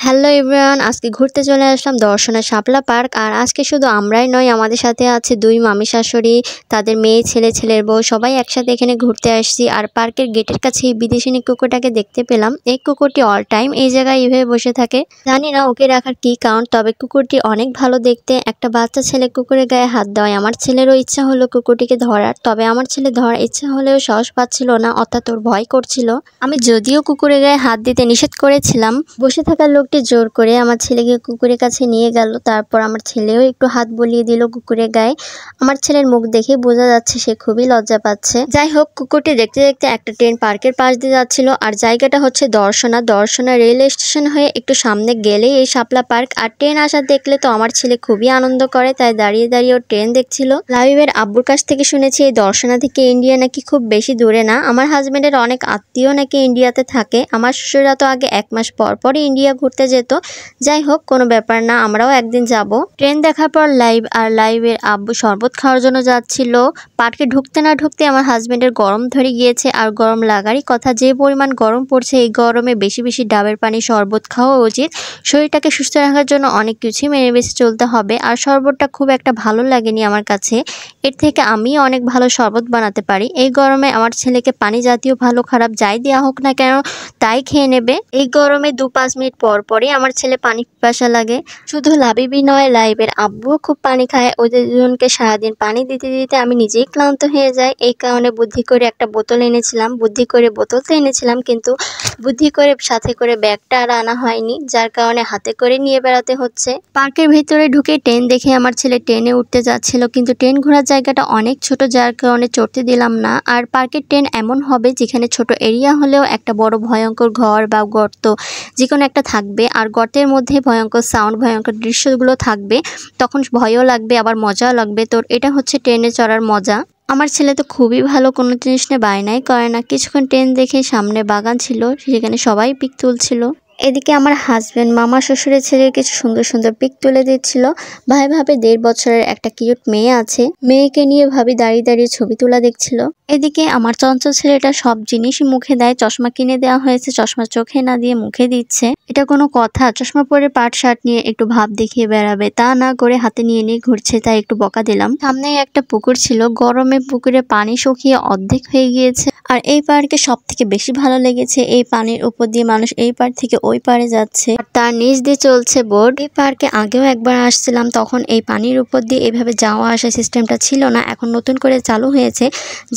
Hello everyone, আজকে ঘুরতে চলে আসলাম দর্শনের শাপলা পার্ক। আর আজকে শুধু আমরাই নয়, আমাদের সাথে আছে দুই মামি শাশুড়ি, তাদের মেয়ে, ছেলের বউ, সবাই একসাথে এখানে ঘুরতে আসছি। আর পার্কের গেটের কাছে এই বিদেশিনী কুকুরটাকে দেখতে পেলাম। এই কুকুরটি অল টাইম এই জায়গায় এইভাবে বসে থাকে, জানি না ওকে রাখার কি কারণ, তবে কুকুরটি অনেক ভালো দেখতে। একটা বাচ্চা ছেলে কুকুরের গায়ে হাত দেওয়ায় আমার ছেলেরও ইচ্ছা হলো কুকুরটিকে ধরার, তবে আমার ছেলে ধরার ইচ্ছা হলেও সাহস পাচ্ছিল না, অর্থাৎ ওর ভয় করছিল। আমি যদিও কুকুরের গায়ে হাত দিতে নিষেধ করেছিলাম, বসে থাকা লোকটি জোর করে আমার ছেলেকে কুকুরের কাছে নিয়ে গেল। তারপর আমার ছেলেও একটু হাত বলিয়ে দিল কুকুরের গায়ে। আমার ছেলের মুখ দেখে বোঝা যাচ্ছে সে খুবই লজ্জা পাচ্ছে। যাই হোক, কুকুরটি দেখতে দেখতে একটা ট্রেন পার্কের পাশ দিয়ে যাচ্ছিল। আর জায়গাটা হচ্ছে দর্শনা রেল স্টেশন হয়ে একটু সামনে গেলেই এই শাপলা পার্ক। আর ট্রেন আসা দেখলে তো আমার ছেলে খুবই আনন্দ করে, তাই দাঁড়িয়ে দাঁড়িয়ে ও ট্রেন দেখছিল। লাবিবের আব্বুর কাছ থেকে শুনেছি এই দর্শনা থেকে ইন্ডিয়া নাকি খুব বেশি দূরে না। আমার হাজবেন্ডের অনেক আত্মীয় নাকি ইন্ডিয়াতে থাকে। আমার শ্বশুরা তো আগে 1 মাস পর পরই ইন্ডিয়া ঘুরতে যেত। যাই হোক, কোনো ব্যাপার না, আমরাও একদিন যাব। ট্রেন দেখার পর লাইভের আব্বু শরবত খাওয়ার জন্য যাচ্ছিল। পার্কে ঢুকতে না ঢুকতে আমার হাজবেন্ডের গরম ধরে গিয়েছে। আর গরম লাগারই কথা, যে পরিমাণ গরম পড়ছে এই গরমে বেশি বেশি ডাবের পানি শরবত খাওয়া উচিত। শরীরটাকে সুস্থ রাখার জন্য অনেক কিছুই মেনে বেছে চলতে হবে। আর শরবতটা খুব একটা ভালো লাগেনি আমার কাছে, এর থেকে আমি অনেক ভালো শরবত বানাতে পারি। এই গরমে আমার ছেলেকে পানি জাতীয় ভালো খারাপ যাই দেওয়া হোক না কেন তাই খেয়ে নেবে। এই গরমে 2-5 মিনিট পর পরই আমার ছেলে পানি পিপাসা লাগে। শুধু লাবিবি নয়, লাইভের আব্বুও খুব পানি খায়। ওদের দুজনকে সারাদিন পানি দিতে দিতে আমি নিজেই ক্লান্ত হয়ে যাই। এই কারণে বুদ্ধি করে একটা বোতল এনেছিলাম। বোতলটা এনেছিলাম, কিন্তু বুদ্ধি করে সাথে করে ব্যাগটা আর আনা হয়নি, যার কারণে হাতে করে নিয়ে বেড়াতে হচ্ছে। পার্কের ভেতরে ঢুকে ট্রেন দেখে আমার ছেলে ট্রেনে উঠতে যাচ্ছিল, কিন্তু ট্রেন ঘোরার জায়গাটা অনেক ছোট, যার কারণে চড়তে দিলাম না। আর পার্কের ট্রেন এমন হবে যেখানে ছোট এরিয়া হলেও একটা বড় ভয়ঙ্কর ঘর বা গর্ত যে কোনো একটা থাকবে। আর গর্তের মধ্যে ভয়ঙ্কর সাউন্ড, ভয়ঙ্কর দৃশ্যগুলো থাকবে, তখন ভয়ও লাগবে আবার মজাও লাগবে। তো এটা হচ্ছে ট্রেনে চড়ার মজা। আমার ছেলে তো খুবই ভালো, কোনো জিনিস নিয়ে বায়নাই করে না। কিছুক্ষণ ট্রেন দেখে সামনে বাগান ছিল, সেখানে সবাই পিক তুলছিল। এদিকে আমার হাজবেন্ড মামা শ্বশুরের ছেলের কিছু সুন্দর সুন্দর পিক তুলে দিচ্ছিল। ভাই ভাবে 1.5 বছরের একটা কিউট মেয়ে আছে, মেয়েকে নিয়ে ভাবি দাঁড়িয়ে দাঁড়িয়ে ছবি তোলা দেখছিল। এদিকে আমার চঞ্চল ছেলেটা সব জিনিসই মুখে দেয়। চশমা কিনে দেওয়া হয়েছে, চশমা চোখে না দিয়ে মুখে দিচ্ছে। এটা কোনো কথা? চশমা পরে পাট শার্ট নিয়ে একটু ভাব দেখিয়ে বেড়াবে, তা না করে হাতে নিয়ে নিয়ে ঘুরছে, তাই একটু বকা দিলাম। সামনে একটা পুকুর ছিল, গরমে পুকুরে পানি শুকিয়ে অর্ধেক হয়ে গিয়েছে। আর এই পার্কে সব থেকে বেশি ভালো লেগেছে এই পানির উপর দিয়ে মানুষ এই পার থেকে ওই পারে যাচ্ছে, আর তার নিচ দিয়ে চলছে বোট। এই পার্কে আগেও একবার আসছিলাম, তখন এই পানির উপর দিয়ে এইভাবে যাওয়া আসা সিস্টেমটা ছিল না, এখন নতুন করে চালু হয়েছে।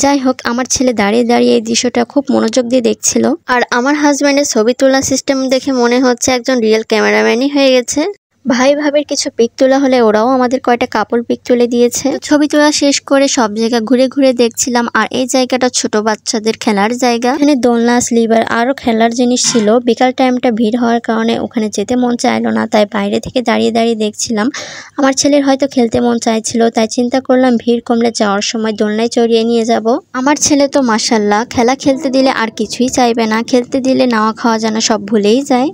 যাই হোক, আমার ছেলে দাঁড়িয়ে দাঁড়িয়ে এই দৃশ্যটা খুব মনোযোগ দিয়ে দেখছিল। আর আমার হাজব্যান্ডের ছবি তোলা সিস্টেম দেখে মনে হচ্ছে একজন রিয়েল ক্যামেরাম্যানই হয়ে গেছে। ভাই ভাবির কিছু পিক তোলা হলে ওরাও আমাদের কয়টা কাপড় পিক তুলে দিয়েছে। ছবি তোলা শেষ করে সব জায়গা ঘুরে ঘুরে দেখছিলাম। আর এই জায়গাটা ছোট বাচ্চাদের খেলার জায়গা, এখানে দোলনা, স্লিপার আরো খেলার জিনিস ছিল। বিকাল টাইমটা ভিড় হওয়ার কারণে ওখানে যেতে মন চাইলো না, তাই বাইরে থেকে দাঁড়িয়ে দাঁড়িয়ে দেখছিলাম। আমার ছেলের হয়তো খেলতে মন চাইছিল, তাই চিন্তা করলাম ভিড় কমলে যাওয়ার সময় দোলনায় চড়িয়ে নিয়ে যাব। আমার ছেলে তো মাশাআল্লাহ, খেলা খেলতে দিলে আর কিছুই চাইবে না, খেলতে দিলে নাওয়া খাওয়া যেন সব ভুলেই যায়।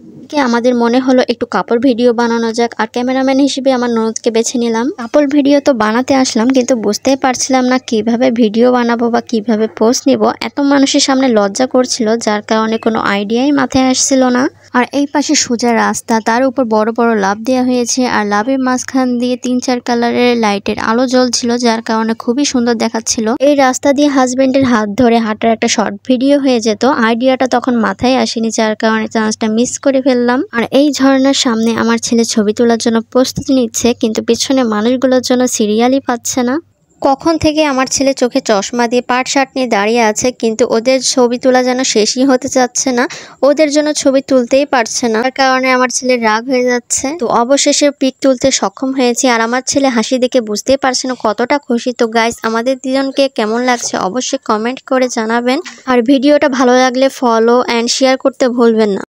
আমাদের মনে হলো একটু কাপড় ভিডিও বানানো যাক, আর ক্যামেরাম্যান হিসেবে আমার ননদকে বেছে নিলাম। কাপড় ভিডিও তো বানাতে আসলাম, কিন্তু বুঝতেই পারছিলাম না কিভাবে ভিডিও বানাবো বা কিভাবে পোস্ট নিব। এত মানুষের সামনে লজ্জা করছিল, যার কারণে কোনো আইডিয়াই মাথায় আসছিল না। আর এই পাশে সোজা রাস্তা, তার উপর বড় বড় লাভ দেওয়া হয়েছে, আর লাভের মাঝখান দিয়ে 3-4 কালারের লাইটের আলো জ্বলছিল, যার কারণে খুবই সুন্দর দেখাচ্ছিল। এই রাস্তা দিয়ে হাজবেন্ডের হাত ধরে হাঁটার একটা শর্ট ভিডিও হয়ে যেত, আইডিয়াটা তখন মাথায় আসেনি, যার কারণে চান্সটা মিস করে ফেললাম। আর এই ঝর্ণার সামনে আমার ছেলে ছবি তোলার জন্য প্রস্তুতি নিচ্ছে, কিন্তু পিছনে মানুষগুলোর জন্য সিরিয়ালই পাচ্ছে না। কখন থেকে আমার ছেলে চোখে চশমা দিয়ে পাট শার্ট নিয়ে দাঁড়িয়ে আছে, কিন্তু ওদের ছবি তোলা যেন শেষই হতে চাচ্ছে না, ওদের জন্য ছবি তুলতেই পারছে না। তার কারণে আমার ছেলে রাগ হয়ে যাচ্ছে। তো অবশেষে পিক তুলতে সক্ষম হয়েছি, আর আমার ছেলে হাসি দেখে বুঝতেই পারছে না কতটা খুশি। তো গাইস, আমাদের দুজনকে কেমন লাগছে অবশ্যই কমেন্ট করে জানাবেন, আর ভিডিওটা ভালো লাগলে ফলো অ্যান্ড শেয়ার করতে ভুলবেন না।